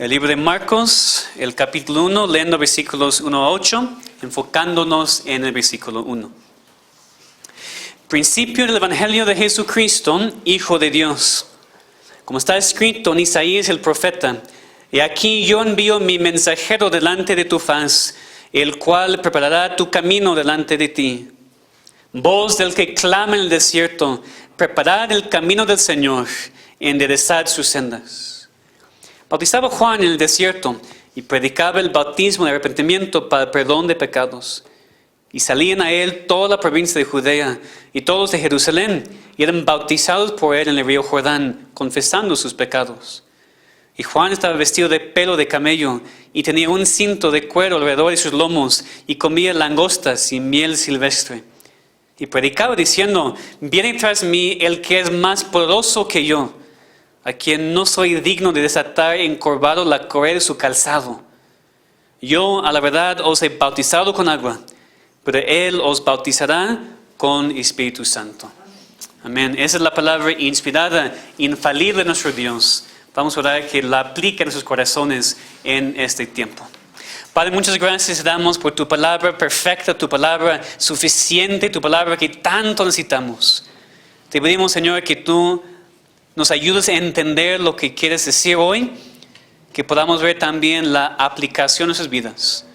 El libro de Marcos, el capítulo 1, leyendo versículos 1 a 8, enfocándonos en el versículo 1. Principio del Evangelio de Jesucristo, Hijo de Dios. Como está escrito en Isaías el profeta, y aquí yo envío mi mensajero delante de tu faz, el cual preparará tu camino delante de ti. Voz del que clama en el desierto, preparad el camino del Señor, enderezad sus sendas. Bautizaba Juan en el desierto y predicaba el bautismo de arrepentimiento para el perdón de pecados. Y salían a él toda la provincia de Judea y todos de Jerusalén y eran bautizados por él en el río Jordán, confesando sus pecados. Y Juan estaba vestido de pelo de camello y tenía un cinto de cuero alrededor de sus lomos y comía langostas y miel silvestre. Y predicaba diciendo: viene tras mí el que es más poderoso que yo, a quien no soy digno de desatar encorvado la correa de su calzado. Yo, a la verdad, os he bautizado con agua, pero él os bautizará con Espíritu Santo. Amén. Esa es la palabra inspirada, infalible de nuestro Dios. Vamos a orar que la aplique en nuestros corazones en este tiempo. Padre, muchas gracias damos por tu palabra perfecta, tu palabra suficiente, tu palabra que tanto necesitamos. Te pedimos, Señor, que tú nos ayudes a entender lo que quieres decir hoy, que podamos ver también la aplicación de sus vidas.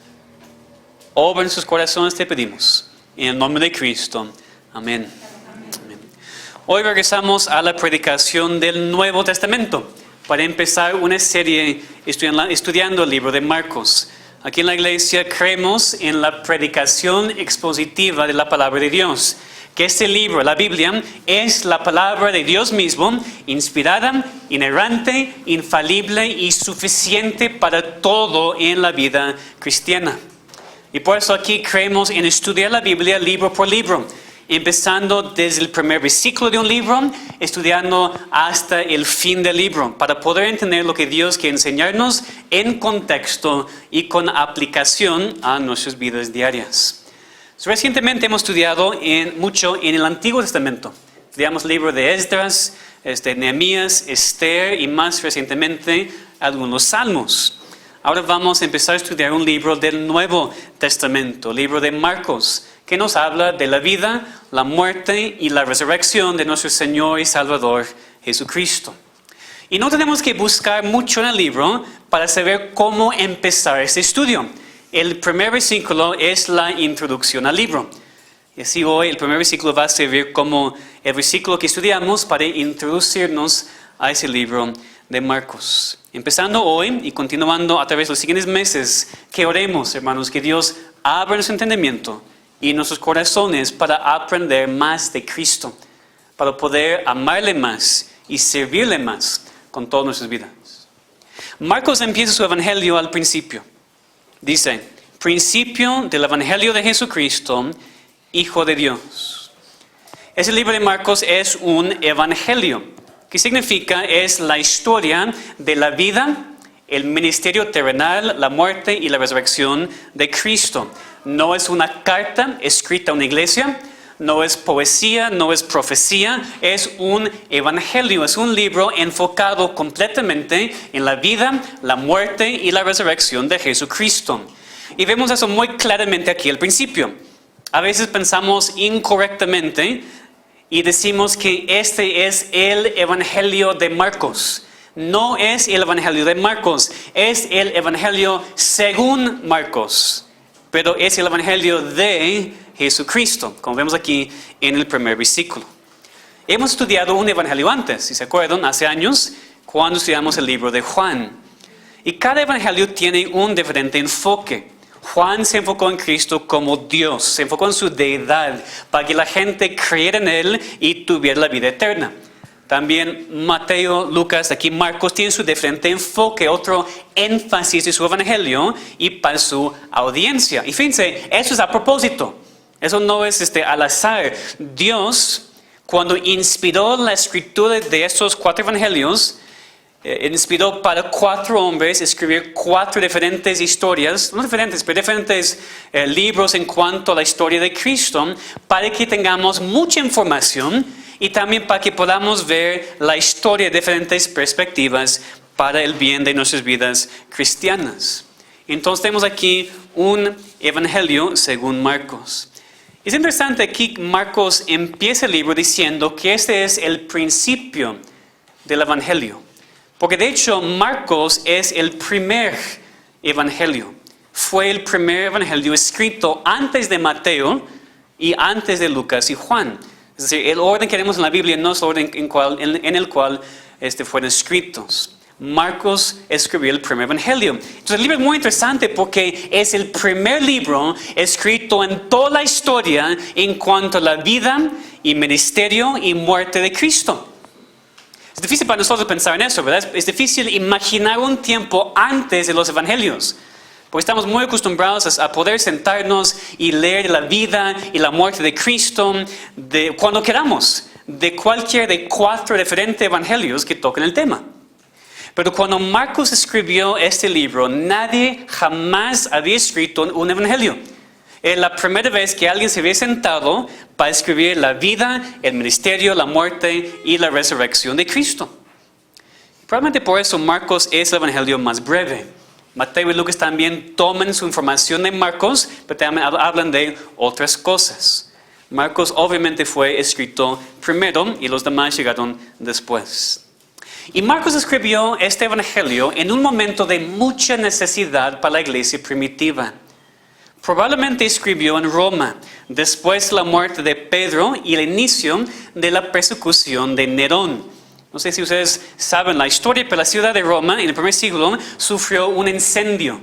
Obra en sus corazones te pedimos, en el nombre de Cristo. Amén. Amén. Hoy regresamos a la predicación del Nuevo Testamento, para empezar una serie estudiando el libro de Marcos. Aquí en la iglesia creemos en la predicación expositiva de la palabra de Dios. Que este libro, la Biblia, es la palabra de Dios mismo, inspirada, inerrante, infalible y suficiente para todo en la vida cristiana. Y por eso aquí creemos en estudiar la Biblia libro por libro, empezando desde el primer versículo de un libro, estudiando hasta el fin del libro, para poder entender lo que Dios quiere enseñarnos en contexto y con aplicación a nuestras vidas diarias. Recientemente hemos estudiado mucho en el Antiguo Testamento. Estudiamos el libro de Esdras, Nehemías, Esther y más recientemente algunos salmos. Ahora vamos a empezar a estudiar un libro del Nuevo Testamento, el libro de Marcos, que nos habla de la vida, la muerte y la resurrección de nuestro Señor y Salvador Jesucristo. Y no tenemos que buscar mucho en el libro para saber cómo empezar este estudio. El primer versículo es la introducción al libro. Y así hoy el primer versículo va a servir como el versículo que estudiamos para introducirnos a ese libro de Marcos. Empezando hoy y continuando a través de los siguientes meses, que oremos, hermanos, que Dios abra nuestro entendimiento y nuestros corazones para aprender más de Cristo, para poder amarle más y servirle más con todas nuestras vidas. Marcos empieza su evangelio al principio. Dice: principio del Evangelio de Jesucristo, Hijo de Dios. Ese libro de Marcos es un evangelio. ¿Qué significa? Es la historia de la vida, el ministerio terrenal, la muerte y la resurrección de Cristo. No es una carta escrita a una iglesia, no es poesía, no es profecía, es un evangelio, es un libro enfocado completamente en la vida, la muerte y la resurrección de Jesucristo. Y vemos eso muy claramente aquí al principio. A veces pensamos incorrectamente y decimos que este es el evangelio de Marcos. No es el evangelio de Marcos, es el evangelio según Marcos, pero es el evangelio de Jesucristo, como vemos aquí en el primer versículo. Hemos estudiado un evangelio antes, si se acuerdan, hace años, cuando estudiamos el libro de Juan. Y cada evangelio tiene un diferente enfoque. Juan se enfocó en Cristo como Dios, se enfocó en su deidad, para que la gente creyera en Él y tuviera la vida eterna. También Mateo, Lucas, aquí Marcos tienen su diferente enfoque, otro énfasis de su evangelio y para su audiencia. Y fíjense, eso es a propósito. Eso no es al azar. Dios, cuando inspiró la escritura de estos 4 evangelios, inspiró para 4 hombres escribir 4 diferentes historias, no diferentes, pero diferentes libros en cuanto a la historia de Cristo, para que tengamos mucha información y también para que podamos ver la historia de diferentes perspectivas para el bien de nuestras vidas cristianas. Entonces tenemos aquí un evangelio según Marcos. Es interesante aquí Marcos empieza el libro diciendo que este es el principio del evangelio. Porque de hecho Marcos es el primer evangelio. Fue el primer evangelio escrito antes de Mateo y antes de Lucas y Juan. Es decir, el orden que tenemos en la Biblia no es el orden en el cual fueron escritos. Marcos escribió el primer evangelio. Entonces el libro es muy interesante porque es el primer libro escrito en toda la historia en cuanto a la vida y ministerio y muerte de Cristo. Es difícil para nosotros pensar en eso, ¿verdad? Es difícil imaginar un tiempo antes de los evangelios. Porque estamos muy acostumbrados a poder sentarnos y leer la vida y la muerte de Cristo cuando queramos, de cualquier de 4 diferentes evangelios que toquen el tema. Pero cuando Marcos escribió este libro, nadie jamás había escrito un evangelio. Era la primera vez que alguien se había sentado para escribir la vida, el ministerio, la muerte y la resurrección de Cristo. Probablemente por eso Marcos es el evangelio más breve. Mateo y Lucas también toman su información de Marcos, pero también hablan de otras cosas. Marcos obviamente fue escrito primero y los demás llegaron después. Y Marcos escribió este evangelio en un momento de mucha necesidad para la iglesia primitiva. Probablemente escribió en Roma, después de la muerte de Pedro y el inicio de la persecución de Nerón. No sé si ustedes saben la historia, pero la ciudad de Roma en el primer siglo sufrió un incendio.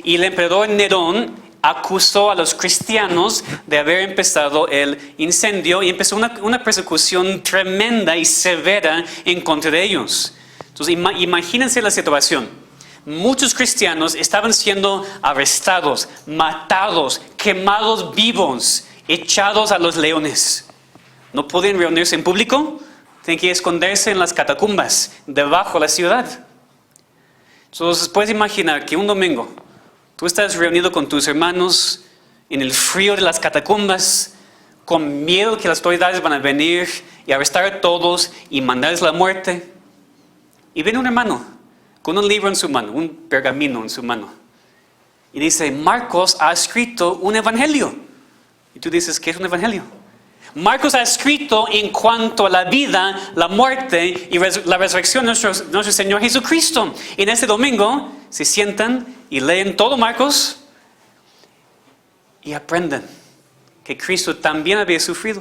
Y el emperador Nerón acusó a los cristianos de haber empezado el incendio y empezó una persecución tremenda y severa en contra de ellos. Entonces imagínense la situación. Muchos cristianos estaban siendo arrestados, matados, quemados vivos, echados a los leones. No podían reunirse en público. Tienen que esconderse en las catacumbas, debajo de la ciudad. Entonces, puedes imaginar que un domingo tú estás reunido con tus hermanos en el frío de las catacumbas, con miedo que las autoridades van a venir y arrestar a todos y mandarles la muerte. Y viene un hermano con un libro en su mano, un pergamino en su mano. Y dice, Marcos ha escrito un evangelio. Y tú dices, ¿qué es un evangelio? Marcos ha escrito en cuanto a la vida, la muerte y la resurrección de nuestro Señor Jesucristo. Y en este domingo se sientan y leen todo Marcos y aprenden que Cristo también había sufrido,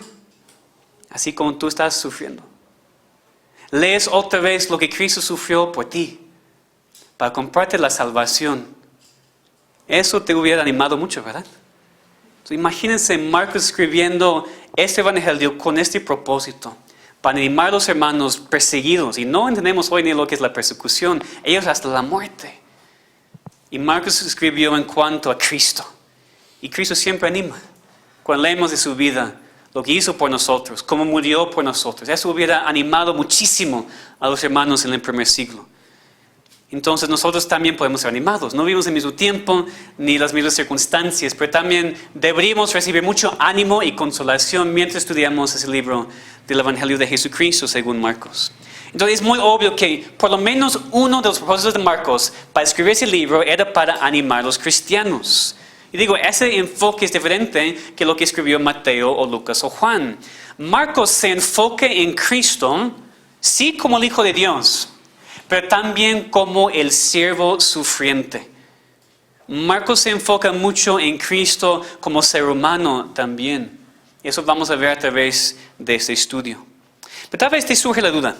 así como tú estás sufriendo. Lees otra vez lo que Cristo sufrió por ti, para comprarte la salvación. Eso te hubiera animado mucho, ¿verdad? Entonces, imagínense Marcos escribiendo este evangelio con este propósito, para animar a los hermanos perseguidos. Y no entendemos hoy ni lo que es la persecución, ellos hasta la muerte. Y Marcos escribió en cuanto a Cristo. Y Cristo siempre anima. Cuando leemos de su vida, lo que hizo por nosotros, cómo murió por nosotros, eso hubiera animado muchísimo a los hermanos en el primer siglo. Entonces nosotros también podemos ser animados. No vivimos el mismo tiempo ni las mismas circunstancias, pero también deberíamos recibir mucho ánimo y consolación mientras estudiamos ese libro del Evangelio de Jesucristo según Marcos. Entonces es muy obvio que por lo menos uno de los propósitos de Marcos para escribir ese libro era para animar a los cristianos. Y digo, ese enfoque es diferente que lo que escribió Mateo o Lucas o Juan. Marcos se enfoca en Cristo, sí como el Hijo de Dios, pero también como el siervo sufriente. Marcos se enfoca mucho en Cristo como ser humano también. Eso vamos a ver a través de este estudio. Pero tal vez te surge la duda.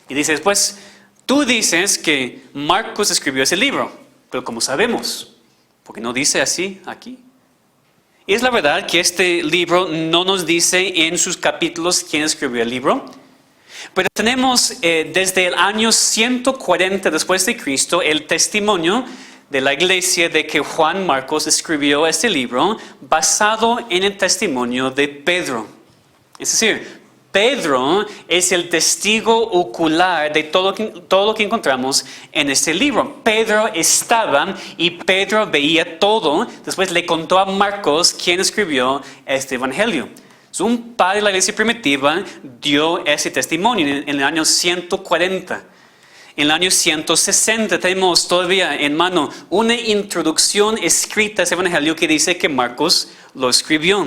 Y dices, pues, tú dices que Marcos escribió ese libro, pero ¿cómo sabemos? Porque no dice así aquí. Y es la verdad que este libro no nos dice en sus capítulos quién escribió el libro. Pero tenemos desde el año 140 después de Cristo el testimonio de la iglesia de que Juan Marcos escribió este libro basado en el testimonio de Pedro. Es decir, Pedro es el testigo ocular de todo lo que encontramos en este libro. Pedro estaba y Pedro veía todo. Después le contó a Marcos quién escribió este evangelio. Un padre de la iglesia primitiva dio ese testimonio en el año 140. En el año 160 tenemos todavía en mano una introducción escrita a ese evangelio que dice que Marcos lo escribió.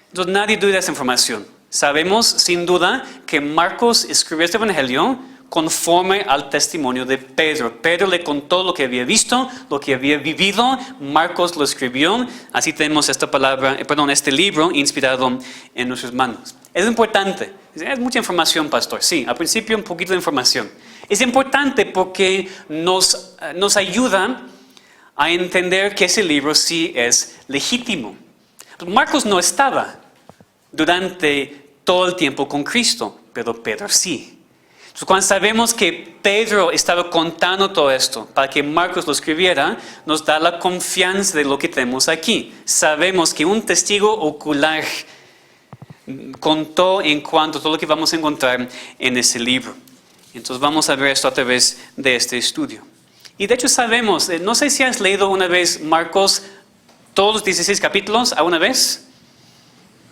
Entonces nadie duda de esa información. Sabemos sin duda que Marcos escribió este evangelio conforme al testimonio de Pedro. Pedro le contó lo que había visto, lo que había vivido. Marcos lo escribió. Así tenemos este libro inspirado en nuestras manos. Es importante. Es mucha información, pastor. Sí, al principio un poquito de información. Es importante porque nos ayuda a entender que ese libro sí es legítimo. Marcos no estaba durante todo el tiempo con Cristo, pero Pedro sí. Entonces, cuando sabemos que Pedro estaba contando todo esto para que Marcos lo escribiera, nos da la confianza de lo que tenemos aquí. Sabemos que un testigo ocular contó en cuanto a todo lo que vamos a encontrar en ese libro. Entonces vamos a ver esto a través de este estudio. Y de hecho sabemos, no sé si has leído una vez Marcos, todos los 16 capítulos a una vez.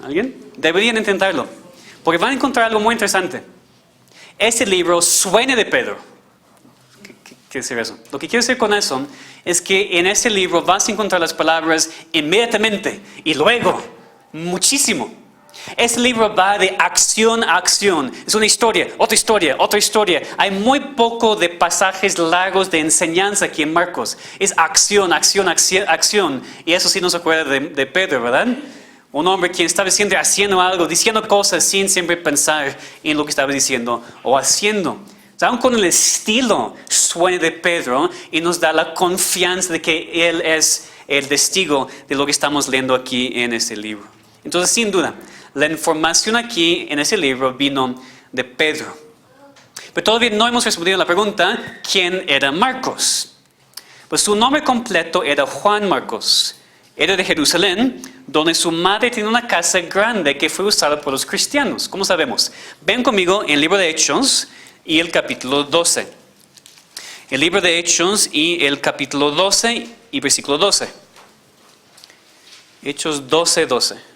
¿Alguien? Deberían intentarlo, porque van a encontrar algo muy interesante. Este libro suena de Pedro. ¿Qué quiere decir eso? Lo que quiero decir con eso es que en este libro vas a encontrar las palabras inmediatamente y luego, muchísimo. Este libro va de acción a acción. Es una historia, otra historia, otra historia. Hay muy poco de pasajes largos de enseñanza aquí en Marcos. Es acción, acción, acción, acción. Y eso sí nos acuerda de Pedro, ¿verdad? Un hombre quien estaba siempre haciendo algo, diciendo cosas sin siempre pensar en lo que estaba diciendo o haciendo. Aún con el estilo suena de Pedro y nos da la confianza de que él es el testigo de lo que estamos leyendo aquí en este libro. Entonces, sin duda, la información aquí en ese libro vino de Pedro. Pero todavía no hemos respondido a la pregunta, ¿quién era Marcos? Pues su nombre completo era Juan Marcos. Era de Jerusalén, donde su madre tenía una casa grande que fue usada por los cristianos. ¿Cómo sabemos? Ven conmigo en el libro de Hechos y el capítulo 12. El libro de Hechos y el capítulo 12 y versículo 12. Hechos 12, 12.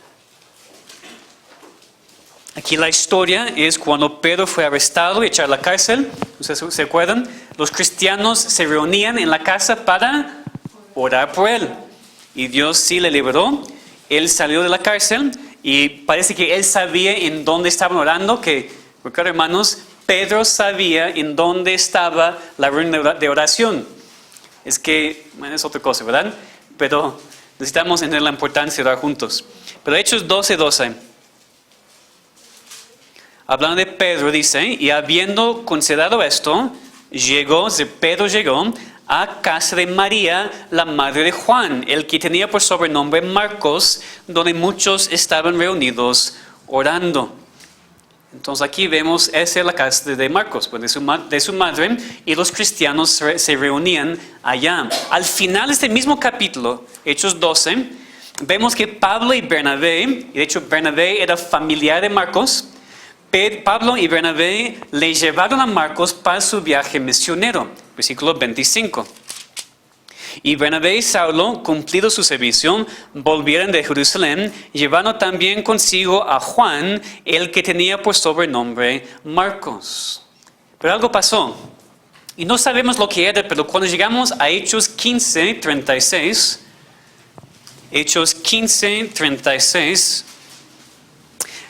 Aquí la historia es cuando Pedro fue arrestado y echado a la cárcel. ¿Ustedes se acuerdan? Los cristianos se reunían en la casa para orar por él. Y Dios sí le liberó. Él salió de la cárcel y parece que él sabía en dónde estaban orando. Porque hermanos, Pedro sabía en dónde estaba la reunión de oración. Es que, bueno, es otra cosa, ¿verdad? Pero necesitamos entender la importancia de orar juntos. Pero Hechos 12, 12. Hablando de Pedro, dice, y habiendo considerado esto, Pedro llegó a casa de María, la madre de Juan, el que tenía por sobrenombre Marcos, donde muchos estaban reunidos orando. Entonces aquí vemos, esa es la casa de Marcos, pues de su madre, y los cristianos se reunían allá. Al final de este mismo capítulo, Hechos 12, vemos que Pablo y Bernabé, y de hecho Bernabé era familiar de Marcos, Pablo y Bernabé le llevaron a Marcos para su viaje misionero. Versículo 25. Y Bernabé y Saulo, cumplido su servicio, volvieron de Jerusalén, llevando también consigo a Juan, el que tenía por sobrenombre Marcos. Pero algo pasó. Y no sabemos lo que era, pero cuando llegamos a Hechos 15, 36, Hechos 15, 36,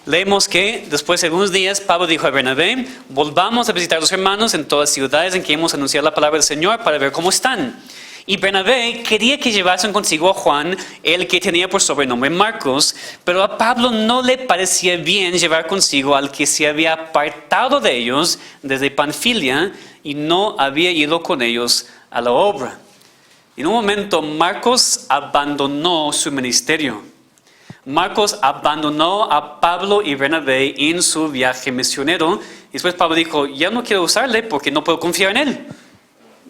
leemos que después de algunos días Pablo dijo a Bernabé, volvamos a visitar a los hermanos en todas las ciudades en que hemos anunciado la palabra del Señor para ver cómo están. Y Bernabé quería que llevasen consigo a Juan, el que tenía por sobrenombre Marcos, pero a Pablo no le parecía bien llevar consigo al que se había apartado de ellos desde Panfilia y no había ido con ellos a la obra. En un momento Marcos abandonó su ministerio. Marcos abandonó a Pablo y Bernabé en su viaje misionero. Y después Pablo dijo, ya no quiero usarle porque no puedo confiar en él.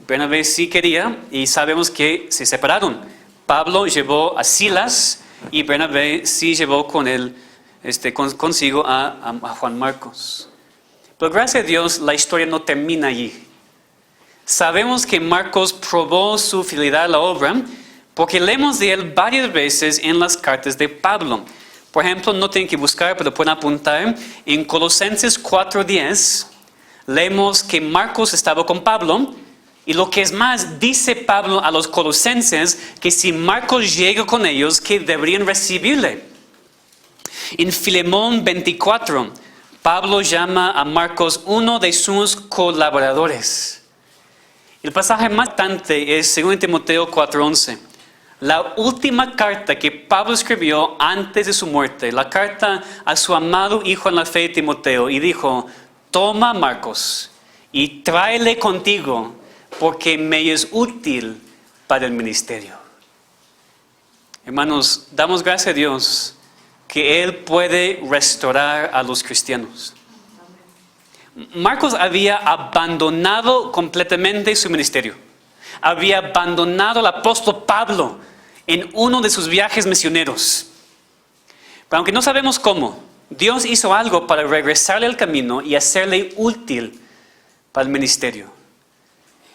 Bernabé sí quería y sabemos que se separaron. Pablo llevó a Silas y Bernabé sí llevó con él, consigo a Juan Marcos. Pero gracias a Dios la historia no termina allí. Sabemos que Marcos probó su fidelidad a la obra porque leemos de él varias veces en las cartas de Pablo. Por ejemplo, no tienen que buscar, pero pueden apuntar en Colosenses 4:10. leemos que Marcos estaba con Pablo, y lo que es más, dice Pablo a los colosenses que si Marcos llega con ellos, que deberían recibirle. En Filemón 24, Pablo llama a Marcos uno de sus colaboradores. El pasaje más importante es 2 Timoteo 4:11. La última carta que Pablo escribió antes de su muerte, la carta a su amado hijo en la fe Timoteo, y dijo: toma Marcos y tráele contigo, porque me es útil para el ministerio. Hermanos, damos gracias a Dios que Él puede restaurar a los cristianos. Marcos había abandonado completamente su ministerio. Había abandonado al apóstol Pablo en uno de sus viajes misioneros. Pero aunque no sabemos cómo, Dios hizo algo para regresarle al camino y hacerle útil para el ministerio.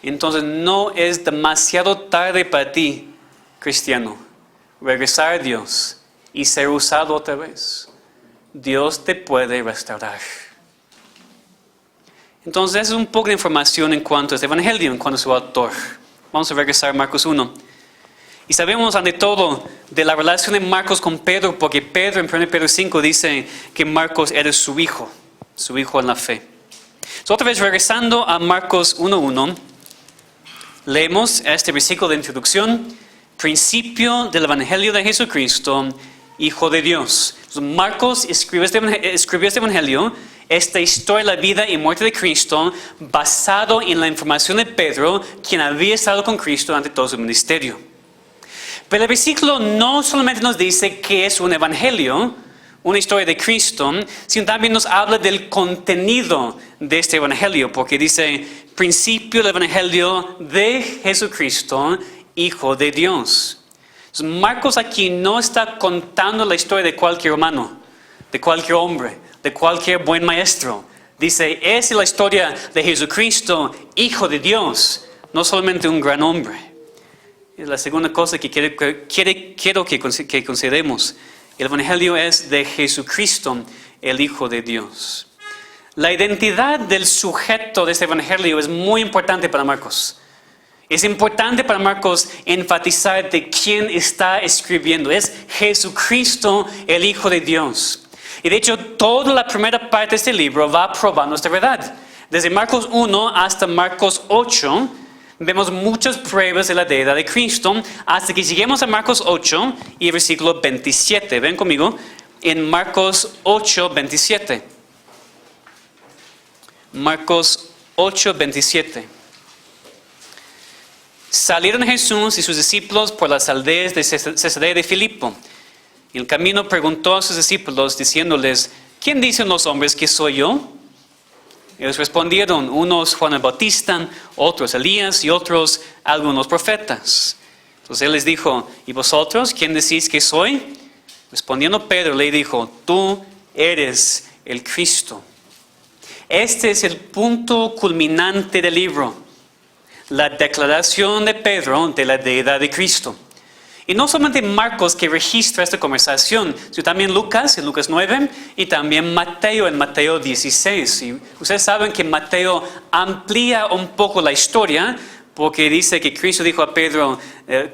Entonces no es demasiado tarde para ti, cristiano, regresar a Dios y ser usado otra vez. Dios te puede restaurar. Entonces, es un poco de información en cuanto a este evangelio, en cuanto a su autor. Vamos a regresar a Marcos 1. Y sabemos ante todo de la relación de Marcos con Pedro, porque Pedro en 1 Pedro 5 dice que Marcos era su hijo en la fe. Entonces, otra vez regresando a Marcos 1:1, leemos este versículo de introducción: principio del evangelio de Jesucristo, Hijo de Dios. Entonces, Marcos escribió este evangelio, esta historia de la vida y muerte de Cristo, basado en la información de Pedro, quien había estado con Cristo durante todo su ministerio. Pero el versículo no solamente nos dice que es un evangelio, una historia de Cristo, sino también nos habla del contenido de este evangelio, porque dice principio del evangelio de Jesucristo, Hijo de Dios. Entonces, Marcos aquí no está contando la historia de cualquier humano, de cualquier hombre, de cualquier buen maestro. Dice, es la historia de Jesucristo, Hijo de Dios, no solamente un gran hombre. Es la segunda cosa que quiero que consideremos. El evangelio es de Jesucristo, el Hijo de Dios. La identidad del sujeto de este evangelio es muy importante para Marcos. Es importante para Marcos enfatizar de quién está escribiendo. Es Jesucristo, el Hijo de Dios. Y de hecho, toda la primera parte de este libro va probando esta verdad. Desde Marcos 1 hasta Marcos 8, vemos muchas pruebas de la deidad de Cristo, hasta que lleguemos a Marcos 8 y el versículo 27. Ven conmigo en Marcos 8, 27. Marcos 8, 27. Salieron Jesús y sus discípulos por las aldeas de Cesarea de Filipo. Y el camino preguntó a sus discípulos, diciéndoles: ¿quién dicen los hombres que soy yo? Ellos respondieron: unos Juan el Bautista, otros Elías y otros algunos profetas. Entonces él les dijo: ¿y vosotros quién decís que soy? Respondiendo Pedro le dijo: tú eres el Cristo. Este es el punto culminante del libro. La declaración de Pedro de la deidad de Cristo. Y no solamente Marcos que registra esta conversación, sino también Lucas en Lucas 9 y también Mateo en Mateo 16. Y ustedes saben que Mateo amplía un poco la historia, porque dice que Cristo dijo a Pedro: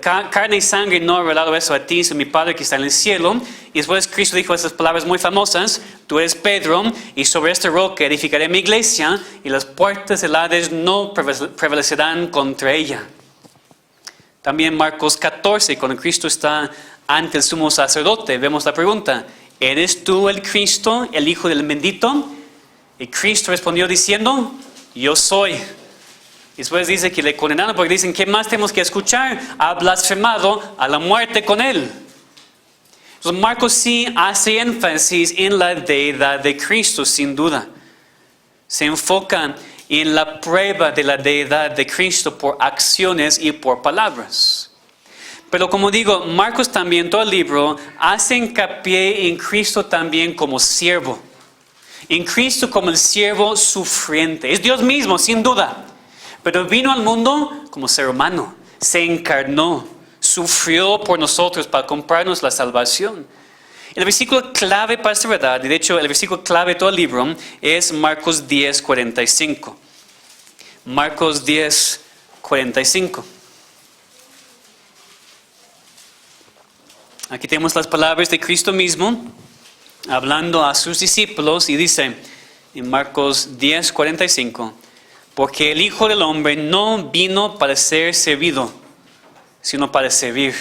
carne y sangre no ha revelado eso a ti, sino mi Padre que está en el cielo. Y después Cristo dijo esas palabras muy famosas: tú eres Pedro, y sobre esta roca edificaré mi iglesia, y las puertas del Hades no prevalecerán contra ella. También Marcos 14, cuando Cristo está ante el sumo sacerdote, vemos la pregunta: ¿eres tú el Cristo, el Hijo del bendito? Y Cristo respondió diciendo: yo soy. Y después dice que le condenaron porque dicen: ¿qué más tenemos que escuchar? Ha blasfemado a la muerte con él. Entonces Marcos sí hace énfasis en la deidad de Cristo, sin duda. Se enfoca en la prueba de la deidad de Cristo por acciones y por palabras. Pero como digo, Marcos también, todo el libro, hace hincapié en Cristo también como siervo. En Cristo como el siervo sufriente. Es Dios mismo, sin duda. Pero vino al mundo como ser humano. Se encarnó. Sufrió por nosotros para comprarnos la salvación. El versículo clave para esta verdad, y de hecho el versículo clave de todo el libro, es Marcos 10:45. Marcos 10:45. Aquí tenemos las palabras de Cristo mismo, hablando a sus discípulos, y dice en Marcos 10:45, porque el Hijo del Hombre no vino para ser servido, sino para servir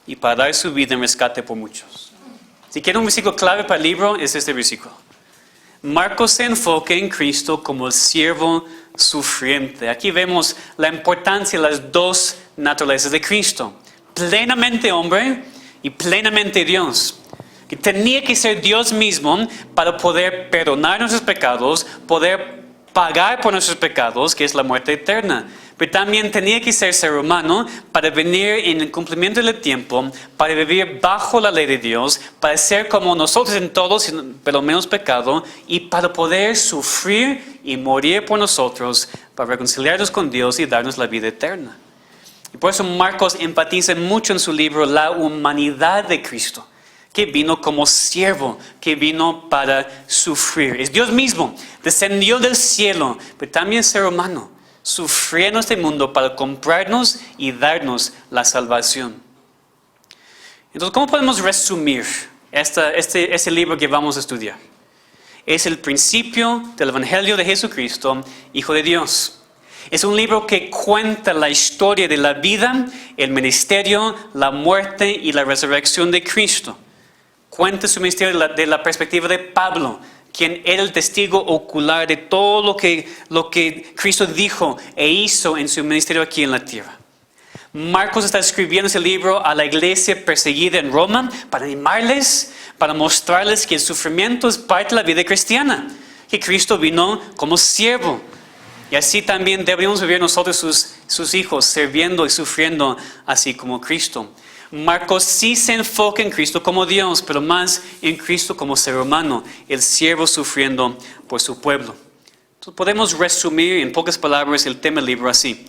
y para dar su vida en rescate por muchos. Si quieren un versículo clave para el libro, es este versículo. Marcos se enfoca en Cristo como el siervo sufriente. Aquí vemos la importancia de las dos naturalezas de Cristo. Plenamente hombre y plenamente Dios. Que tenía que ser Dios mismo para poder perdonar nuestros pecados, poder pagar por nuestros pecados, que es la muerte eterna. Pero también tenía que ser humano para venir en el cumplimiento del tiempo, para vivir bajo la ley de Dios, para ser como nosotros en todos, pero menos pecado, y para poder sufrir y morir por nosotros, para reconciliarnos con Dios y darnos la vida eterna. Y por eso Marcos enfatiza mucho en su libro la humanidad de Cristo, que vino como siervo, que vino para sufrir. Es Dios mismo, descendió del cielo, pero también ser humano, sufrió en este mundo para comprarnos y darnos la salvación. Entonces, ¿cómo podemos resumir este libro que vamos a estudiar? Es el principio del Evangelio de Jesucristo, Hijo de Dios. Es un libro que cuenta la historia de la vida, el ministerio, la muerte y la resurrección de Cristo. Cuenta su ministerio de la perspectiva de Pablo, quien era el testigo ocular de todo lo que Cristo dijo e hizo en su ministerio aquí en la tierra. Marcos está escribiendo ese libro a la iglesia perseguida en Roma para animarles, para mostrarles que el sufrimiento es parte de la vida cristiana, que Cristo vino como siervo. Y así también deberíamos vivir nosotros sus hijos, sirviendo y sufriendo así como Cristo. Marcos sí se enfoca en Cristo como Dios, pero más en Cristo como ser humano, el siervo sufriendo por su pueblo. Entonces podemos resumir en pocas palabras el tema del libro así.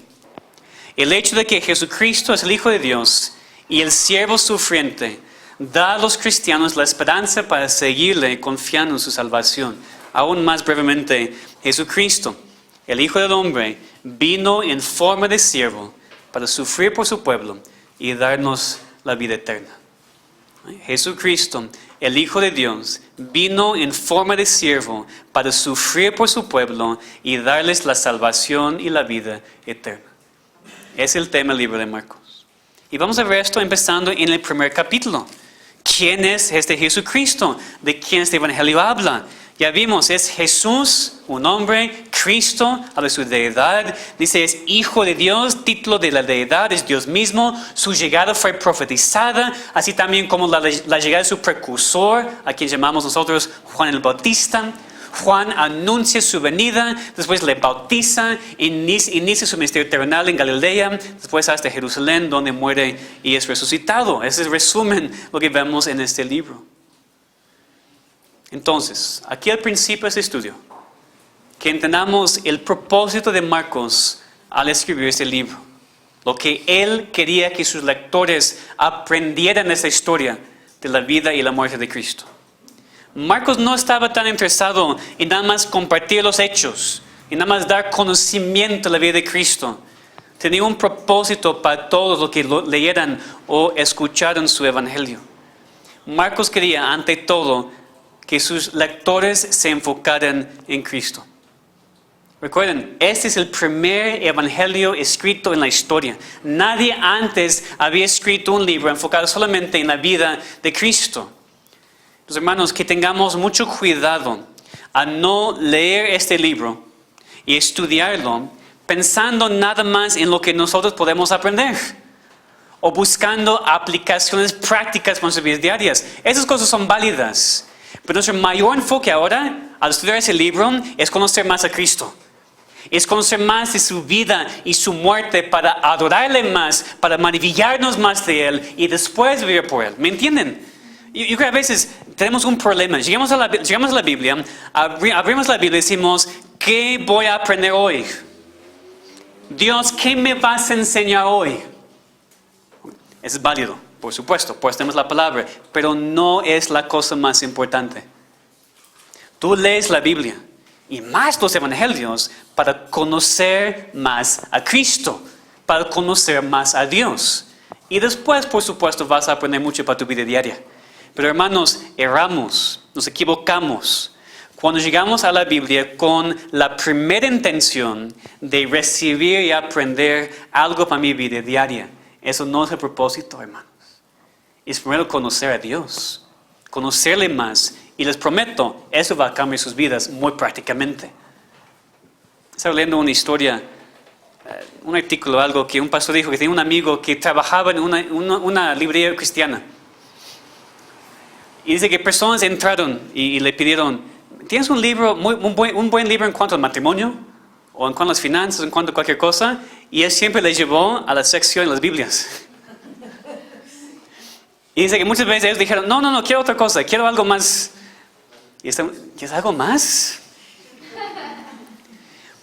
El hecho de que Jesucristo es el Hijo de Dios y el siervo sufriente da a los cristianos la esperanza para seguirle confiando en su salvación. Aún más brevemente, Jesucristo, el Hijo del Hombre, vino en forma de siervo para sufrir por su pueblo y darnos la vida eterna. Jesucristo, el Hijo de Dios, vino en forma de siervo para sufrir por su pueblo y darles la salvación y la vida eterna. Es el tema del libro de Marcos. Y vamos a ver esto empezando en el primer capítulo. ¿Quién es este Jesucristo? ¿De quién este evangelio habla? Ya vimos, es Jesús, un hombre, Cristo, habla de su deidad, dice es Hijo de Dios, título de la deidad, es Dios mismo, su llegada fue profetizada, así también como la llegada de su precursor, a quien llamamos nosotros Juan el Bautista. Juan anuncia su venida, después le bautiza, inicia su ministerio terrenal en Galilea, después hasta Jerusalén, donde muere y es resucitado. Ese es el resumen, lo que vemos en este libro. Entonces, aquí al principio de este estudio, que entendamos el propósito de Marcos al escribir este libro. Lo que él quería que sus lectores aprendieran de esta historia de la vida y la muerte de Cristo. Marcos no estaba tan interesado en nada más compartir los hechos, en nada más dar conocimiento de la vida de Cristo. Tenía un propósito para todos los que lo leyeran o escucharan su evangelio. Marcos quería, ante todo, que sus lectores se enfocaran en Cristo. Recuerden, este es el primer evangelio escrito en la historia. Nadie antes había escrito un libro enfocado solamente en la vida de Cristo. Los hermanos, que tengamos mucho cuidado a no leer este libro y estudiarlo pensando nada más en lo que nosotros podemos aprender o buscando aplicaciones prácticas para nuestras vidas diarias. Esas cosas son válidas. Pero nuestro mayor enfoque ahora, al estudiar ese libro, es conocer más a Cristo. Es conocer más de su vida y su muerte para adorarle más, para maravillarnos más de Él y después vivir por Él. ¿Me entienden? Yo creo que a veces tenemos un problema. Llegamos a la Biblia, abrimos la Biblia y decimos, ¿qué voy a aprender hoy? Dios, ¿qué me vas a enseñar hoy? Es válido. Por supuesto, pues tenemos la palabra, pero no es la cosa más importante. Tú lees la Biblia y más los evangelios para conocer más a Cristo, para conocer más a Dios. Y después, por supuesto, vas a aprender mucho para tu vida diaria. Pero hermanos, erramos, nos equivocamos cuando llegamos a la Biblia con la primera intención de recibir y aprender algo para mi vida diaria. Eso no es el propósito, hermanos. Es primero conocer a Dios, conocerle más. Y les prometo, eso va a cambiar sus vidas muy prácticamente. Estaba leyendo una historia, un artículo, algo que un pastor dijo que tenía un amigo que trabajaba en una librería cristiana. Y dice que personas entraron y le pidieron, ¿tienes un libro, un buen libro en cuanto al matrimonio? O en cuanto a las finanzas, en cuanto a cualquier cosa. Y él siempre le llevó a la sección de las Biblias. Y dice que muchas veces ellos dijeron, no, quiero otra cosa, quiero algo más. Y ¿quieres algo más?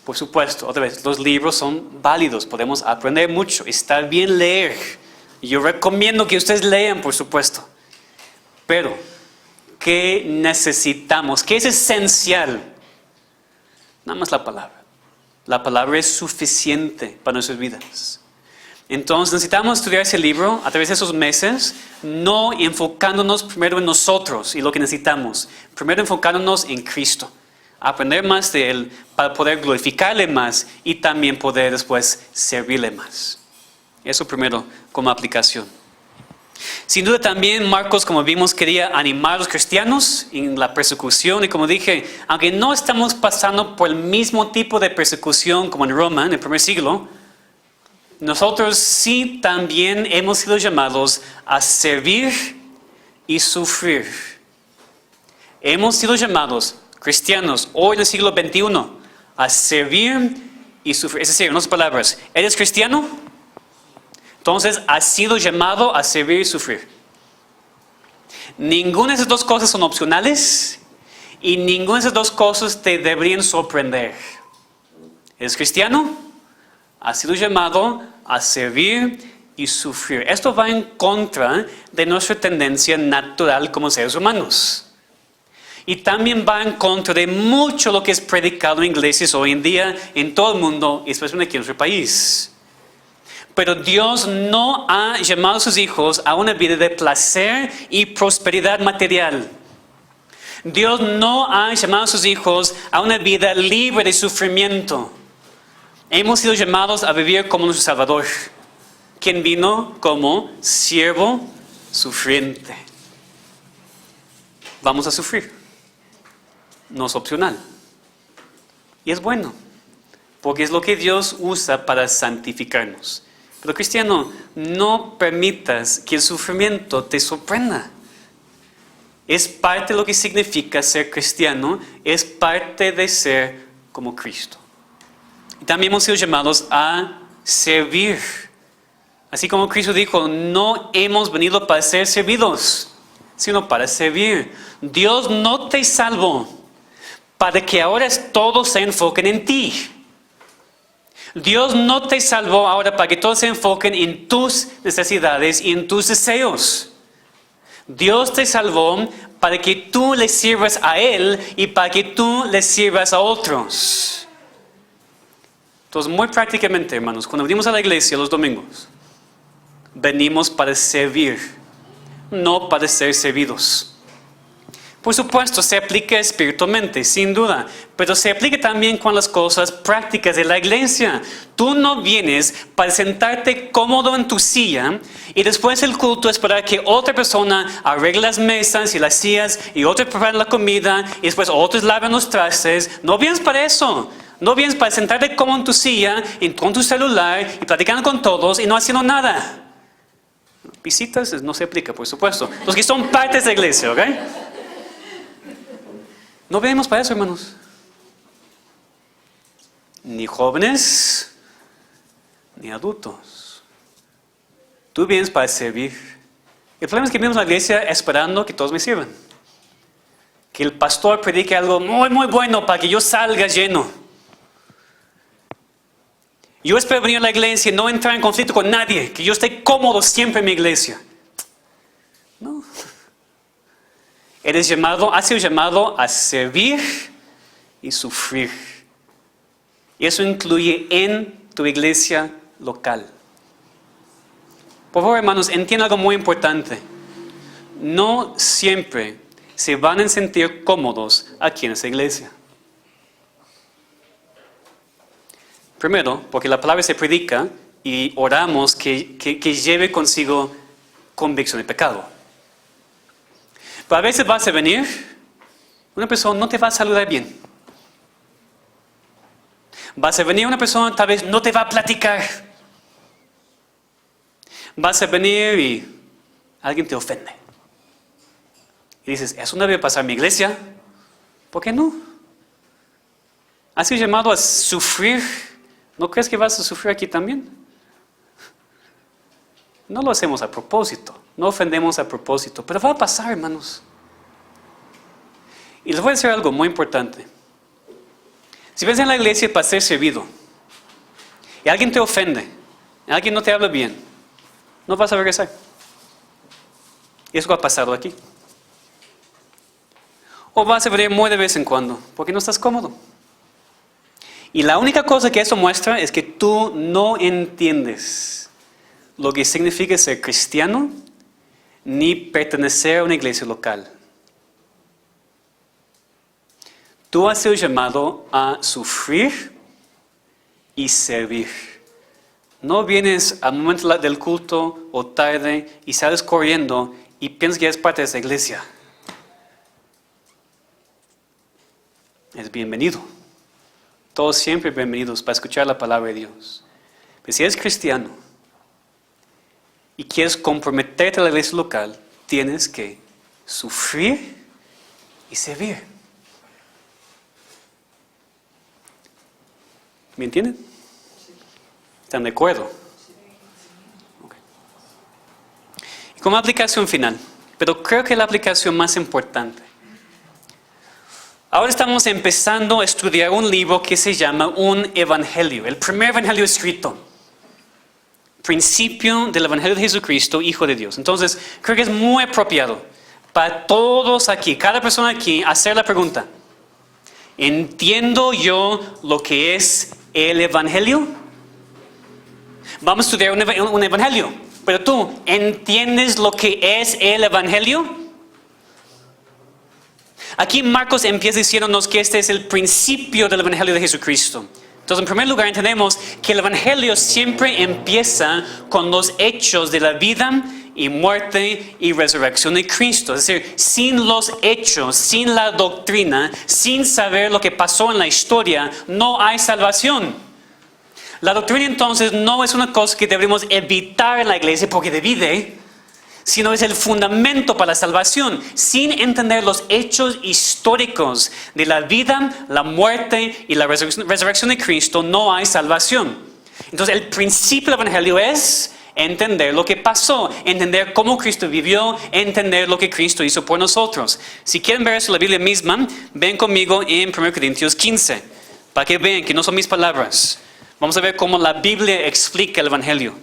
Por supuesto, otra vez, los libros son válidos, podemos aprender mucho, está bien leer. Y yo recomiendo que ustedes lean, por supuesto. Pero, ¿qué necesitamos? ¿Qué es esencial? Nada más la palabra. La palabra es suficiente para nuestras vidas. Entonces necesitamos estudiar ese libro a través de esos meses, no enfocándonos primero en nosotros y lo que necesitamos. Primero enfocándonos en Cristo. Aprender más de Él para poder glorificarle más y también poder después servirle más. Eso primero como aplicación. Sin duda también Marcos, como vimos, quería animar a los cristianos en la persecución. Y como dije, aunque no estamos pasando por el mismo tipo de persecución como en Roma en el primer siglo, nosotros sí también hemos sido llamados a servir y sufrir. Hemos sido llamados, cristianos, hoy en el siglo XXI, a servir y sufrir. Es decir, en otras palabras, ¿eres cristiano? Entonces, has sido llamado a servir y sufrir. Ninguna de esas dos cosas son opcionales y ninguna de esas dos cosas te deberían sorprender. ¿Eres cristiano? Has sido llamado a servir y sufrir. Esto va en contra de nuestra tendencia natural como seres humanos. Y también va en contra de mucho lo que es predicado en iglesias hoy en día en todo el mundo, especialmente aquí en nuestro país. Pero Dios no ha llamado a sus hijos a una vida de placer y prosperidad material. Dios no ha llamado a sus hijos a una vida libre de sufrimiento. Hemos sido llamados a vivir como nuestro Salvador, quien vino como siervo sufriente. Vamos a sufrir. No es opcional. Y es bueno, porque es lo que Dios usa para santificarnos. Pero cristiano, no permitas que el sufrimiento te sorprenda. Es parte de lo que significa ser cristiano, es parte de ser como Cristo. Y también hemos sido llamados a servir. Así como Cristo dijo, no hemos venido para ser servidos, sino para servir. Dios no te salvó para que ahora todos se enfoquen en ti. Dios no te salvó ahora para que todos se enfoquen en tus necesidades y en tus deseos. Dios te salvó para que tú le sirvas a Él y para que tú le sirvas a otros. Entonces, muy prácticamente, hermanos, cuando venimos a la iglesia los domingos, venimos para servir, no para ser servidos. Por supuesto, se aplica espiritualmente, sin duda, pero se aplica también con las cosas prácticas de la iglesia. Tú no vienes para sentarte cómodo en tu silla y después del culto esperar que otra persona arregle las mesas y las sillas y otros preparen la comida y después otros laven los trastes. No vienes para eso. No vienes para sentarte cómodo en tu silla, con tu celular y platicando con todos y no haciendo nada. Visitas no se aplica, por supuesto. Los que son partes de la iglesia, ¿ok? No venimos para eso, hermanos. Ni jóvenes, ni adultos. Tú vienes para servir. El problema es que venimos a la iglesia esperando que todos me sirvan. Que el pastor predique algo muy, muy bueno para que yo salga lleno. Yo espero venir a la iglesia y no entrar en conflicto con nadie. Que yo esté cómodo siempre en mi iglesia. has sido llamado a servir y sufrir. Y eso incluye en tu iglesia local. Por favor, hermanos, entiendan algo muy importante. No siempre se van a sentir cómodos aquí en esa iglesia. Primero, porque la palabra se predica y oramos que lleve consigo convicción de pecado. Pero a veces vas a venir, una persona no te va a saludar bien. Vas a venir una persona tal vez no te va a platicar. Vas a venir y alguien te ofende. Y dices, ¿eso no debe pasar en mi iglesia? ¿Por qué no? ¿Has sido llamado a sufrir? ¿No crees que vas a sufrir aquí también? No lo hacemos a propósito, no ofendemos a propósito, pero va a pasar, hermanos. Y les voy a decir algo muy importante. Si ves en la iglesia para ser servido y alguien te ofende, y alguien no te habla bien, no vas a regresar. Y eso ha pasado aquí. O vas a venir muy de vez en cuando, porque no estás cómodo. Y la única cosa que eso muestra es que tú no entiendes lo que significa ser cristiano ni pertenecer a una iglesia local. Tú has sido llamado a sufrir y servir. No vienes al momento del culto o tarde y sales corriendo y piensas que eres parte de esa iglesia. Es bienvenido. Todos siempre bienvenidos para escuchar la palabra de Dios. Pero si eres cristiano y quieres comprometerte a la iglesia local, tienes que sufrir y servir. ¿Me entienden? ¿Están de acuerdo? Okay. Y como aplicación final, pero creo que la aplicación más importante. Ahora estamos empezando a estudiar un libro que se llama un evangelio, el primer evangelio escrito. Principio del evangelio de Jesucristo, Hijo de Dios. Entonces, creo que es muy apropiado para todos aquí, cada persona aquí, hacer la pregunta. ¿Entiendo yo lo que es el evangelio? Vamos a estudiar un evangelio, pero tú, ¿entiendes lo que es el evangelio? Aquí Marcos empieza diciéndonos que este es el principio del evangelio de Jesucristo. Entonces, en primer lugar, entendemos que el evangelio siempre empieza con los hechos de la vida y muerte y resurrección de Cristo. Es decir, sin los hechos, sin la doctrina, sin saber lo que pasó en la historia, no hay salvación. La doctrina entonces no es una cosa que deberíamos evitar en la iglesia porque divide, sino es el fundamento para la salvación. Sin entender los hechos históricos de la vida, la muerte y la resurrección de Cristo, no hay salvación. Entonces, el principio del evangelio es entender lo que pasó, entender cómo Cristo vivió, entender lo que Cristo hizo por nosotros. Si quieren ver eso en la Biblia misma, ven conmigo en 1 Corintios 15, para que vean que no son mis palabras. Vamos a ver cómo la Biblia explica el evangelio.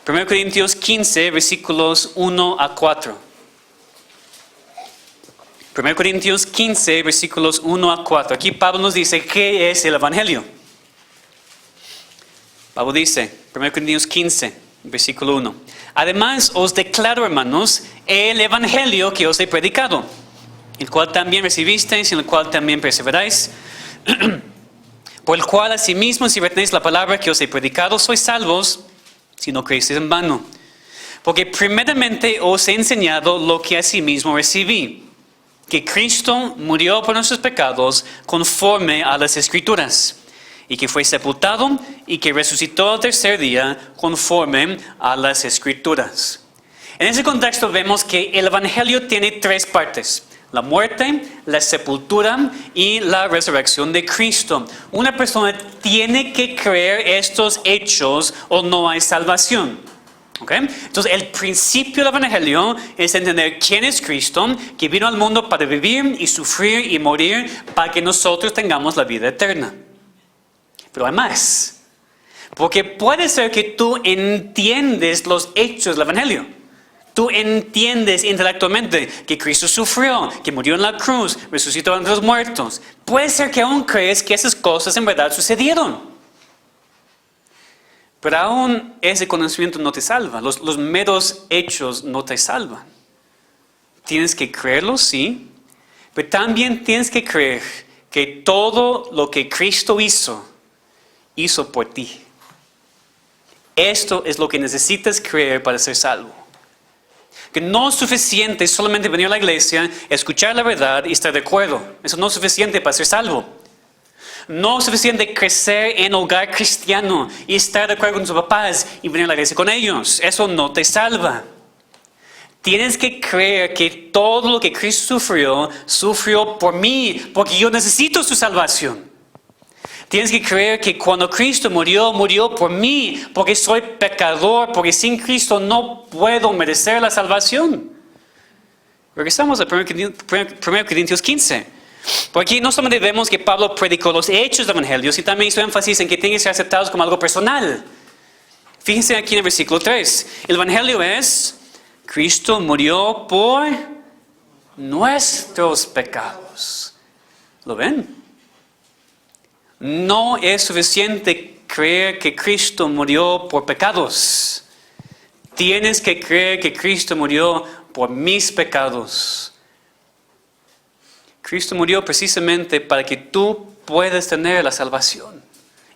1 Corintios 15, versículos 1 a 4. 1 Corintios 15, versículos 1 a 4. Aquí Pablo nos dice qué es el evangelio. Pablo dice, 1 Corintios 15, versículo 1. Además os declaro, hermanos, el evangelio que os he predicado, el cual también recibisteis y en el cual también perseveráis, por el cual asimismo si retenéis la palabra que os he predicado, sois salvos, si no creéis en vano. Porque primeramente os he enseñado lo que asimismo recibí, que Cristo murió por nuestros pecados conforme a las Escrituras, y que fue sepultado y que resucitó al tercer día conforme a las Escrituras. En ese contexto vemos que el evangelio tiene tres partes: la muerte, la sepultura y la resurrección de Cristo. Una persona tiene que creer estos hechos o no hay salvación. ¿Okay? Entonces, el principio del evangelio es entender quién es Cristo, que vino al mundo para vivir y sufrir y morir para que nosotros tengamos la vida eterna. Pero hay más. Porque puede ser que tú entiendes los hechos del evangelio. Tú entiendes intelectualmente que Cristo sufrió, que murió en la cruz, resucitó entre los muertos. Puede ser que aún crees que esas cosas en verdad sucedieron. Pero aún ese conocimiento no te salva. Los meros hechos no te salvan. Tienes que creerlo, sí. Pero también tienes que creer que todo lo que Cristo hizo por ti. Esto es lo que necesitas creer para ser salvo. Que no es suficiente solamente venir a la iglesia, escuchar la verdad y estar de acuerdo. Eso no es suficiente para ser salvo. No es suficiente crecer en hogar cristiano y estar de acuerdo con tus papás y venir a la iglesia con ellos. Eso no te salva. Tienes que creer que todo lo que Cristo sufrió por mí, porque yo necesito su salvación. Tienes que creer que cuando Cristo murió por mí, porque soy pecador, porque sin Cristo no puedo merecer la salvación. Regresamos a 1 Corintios 15. Porque aquí no solamente vemos que Pablo predicó los hechos del Evangelio, sino también hizo énfasis en que tienen que ser aceptados como algo personal. Fíjense aquí en el versículo 3. El Evangelio es: Cristo murió por nuestros pecados. ¿Lo ven? No es suficiente creer que Cristo murió por pecados. Tienes que creer que Cristo murió por mis pecados. Cristo murió precisamente para que tú puedas tener la salvación.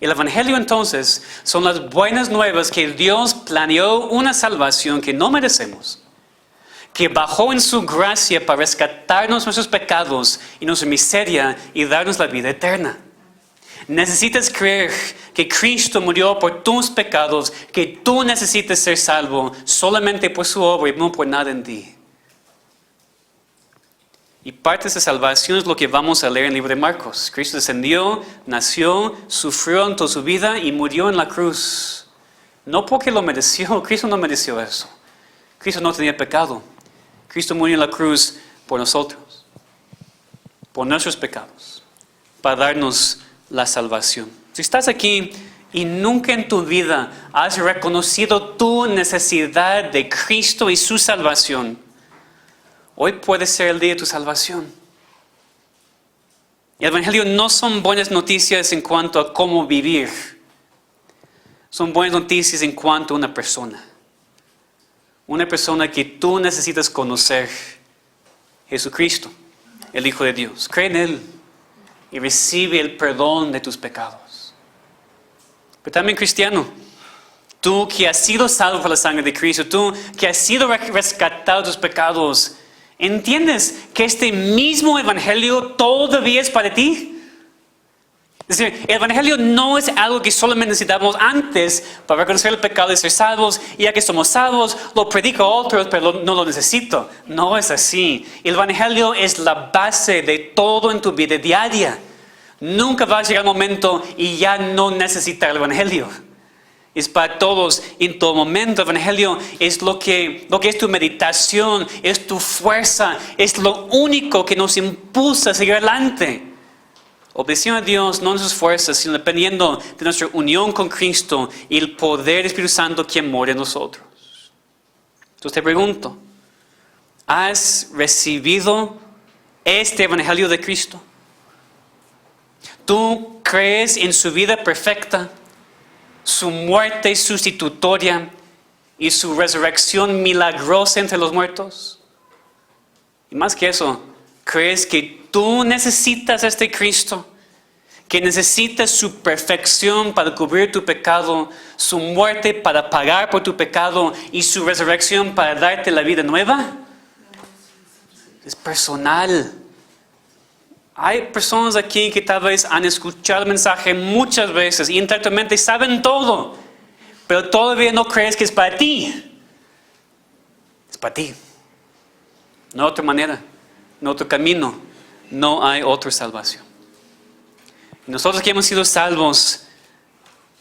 El Evangelio entonces son las buenas nuevas que Dios planeó una salvación que no merecemos, que bajó en su gracia para rescatarnos nuestros pecados y nuestra miseria y darnos la vida eterna. Necesitas creer que Cristo murió por tus pecados, que tú necesitas ser salvo solamente por su obra y no por nada en ti. Y parte de esa salvación es lo que vamos a leer en el libro de Marcos. Cristo descendió, nació, sufrió en toda su vida y murió en la cruz. No porque lo mereció, Cristo no mereció eso. Cristo no tenía pecado. Cristo murió en la cruz por nosotros, por nuestros pecados, para darnos la salvación. Si estás aquí y nunca en tu vida has reconocido tu necesidad de Cristo y su salvación, hoy puede ser el día de tu salvación. Y el Evangelio no son buenas noticias en cuanto a cómo vivir. Son buenas noticias en cuanto a una persona. Una persona que tú necesitas conocer. Jesucristo, el Hijo de Dios. Cree en Él y recibe el perdón de tus pecados. Pero también cristiano, tú que has sido salvo por la sangre de Cristo, tú que has sido rescatado de tus pecados, ¿entiendes que este mismo Evangelio todavía es para ti? Es decir, el Evangelio no es algo que solamente necesitamos antes para reconocer el pecado y ser salvos, y ya que somos salvos, lo predico a otros, pero no lo necesito. No es así. El Evangelio es la base de todo en tu vida diaria. Nunca va a llegar el momento y ya no necesitar el Evangelio. Es para todos en todo momento. El Evangelio es lo que es tu meditación, es tu fuerza, es lo único que nos impulsa a seguir adelante. Obedeciendo a Dios, no en sus fuerzas, sino dependiendo de nuestra unión con Cristo y el poder del Espíritu Santo quien mora en nosotros. Entonces te pregunto, ¿has recibido este Evangelio de Cristo? ¿Tú crees en su vida perfecta, su muerte sustitutoria y su resurrección milagrosa entre los muertos? Y más que eso, ¿crees que tú necesitas a este Cristo? Que necesitas su perfección para cubrir tu pecado, su muerte para pagar por tu pecado y su resurrección para darte la vida nueva? Es personal. Hay personas aquí que tal vez han escuchado el mensaje muchas veces y intelectualmente saben todo, pero todavía no crees que es para ti. Es para ti. No hay otra manera, no hay otro camino, no hay otra salvación. Y nosotros que hemos sido salvos,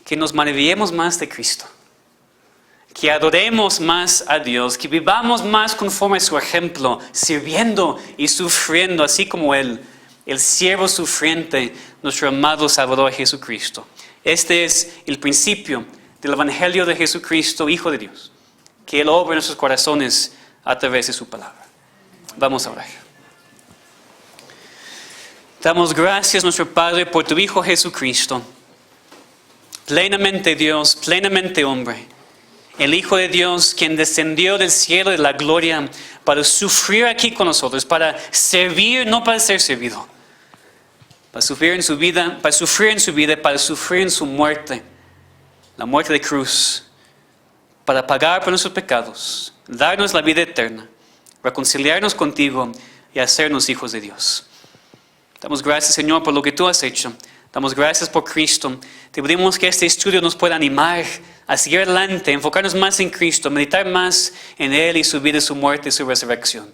que nos maravillemos más de Cristo, que adoremos más a Dios, que vivamos más conforme a su ejemplo, sirviendo y sufriendo así como Él, el siervo sufriente, nuestro amado Salvador Jesucristo. Este es el principio del Evangelio de Jesucristo, Hijo de Dios. Que Él obra en nuestros corazones a través de su palabra. Vamos a orar. Damos gracias, nuestro Padre, por tu Hijo Jesucristo, plenamente Dios, plenamente hombre, el Hijo de Dios, quien descendió del cielo de la gloria para sufrir aquí con nosotros, para servir, no para ser servido, para sufrir en su vida, para sufrir en su muerte, la muerte de cruz, para pagar por nuestros pecados, darnos la vida eterna, reconciliarnos contigo y hacernos hijos de Dios. Damos gracias, Señor, por lo que tú has hecho. Damos gracias por Cristo. Te pedimos que este estudio nos pueda animar a seguir adelante, enfocarnos más en Cristo, meditar más en Él y su vida, su muerte y su resurrección.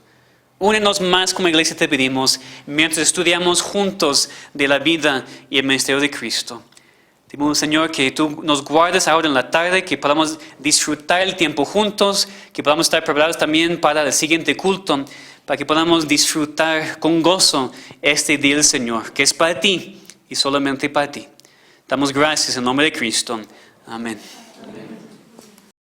Únenos más como iglesia, te pedimos, mientras estudiamos juntos de la vida y el ministerio de Cristo. Te pedimos, Señor, que tú nos guardes ahora en la tarde, que podamos disfrutar el tiempo juntos, que podamos estar preparados también para el siguiente culto, para que podamos disfrutar con gozo este día del Señor, que es para ti y solamente para ti. Damos gracias en nombre de Cristo. Amén.